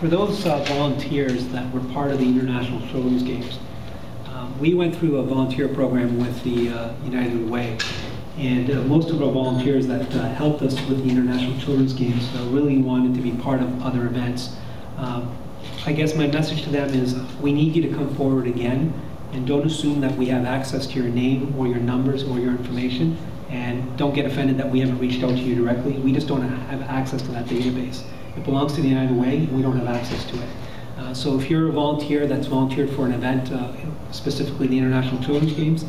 for those volunteers that were part of the International Children's Games, we went through a volunteer program with the United Way. And most of our volunteers that helped us with the International Children's Games really wanted to be part of other events. I guess my message to them is we need you to come forward again, and don't assume that we have access to your name or your numbers or your information, and don't get offended that we haven't reached out to you directly. We just don't have access to that database. It belongs to the United Way, we don't have access to it. So if you're a volunteer that's volunteered for an event, specifically the International Children's Games,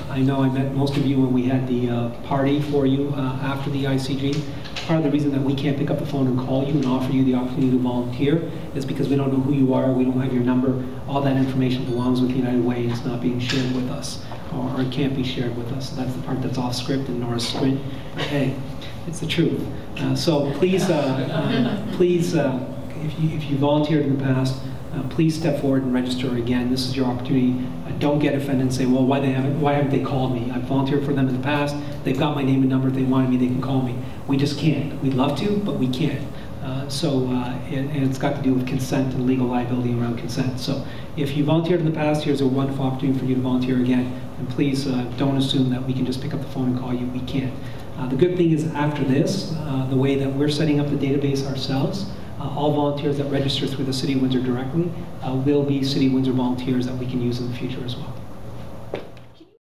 I know I met most of you when we had the party for you after the ICG. Part of the reason that we can't pick up the phone and call you and offer you the opportunity to volunteer is because we don't know who you are, we don't have your number. All that information belongs with the United Way and it's not being shared with us, or it can't be shared with us. So that's the part that's off script and Nora's script. Hey, it's the truth. So please, please, if you volunteered in the past, please step forward and register again. This is your opportunity. Don't get offended and say, well, why haven't they called me? I've volunteered for them in the past. They've got my name and number. If they wanted me, they can call me. We just can't. We'd love to, but we can't. And it's got to do with consent and legal liability around consent. So if you volunteered in the past, here's a wonderful opportunity for you to volunteer again. And please don't assume that we can just pick up the phone and call you. We can't. The good thing is after this, the way that we're setting up the database ourselves, all volunteers that register through the City of Windsor directly will be City of Windsor volunteers that we can use in the future as well.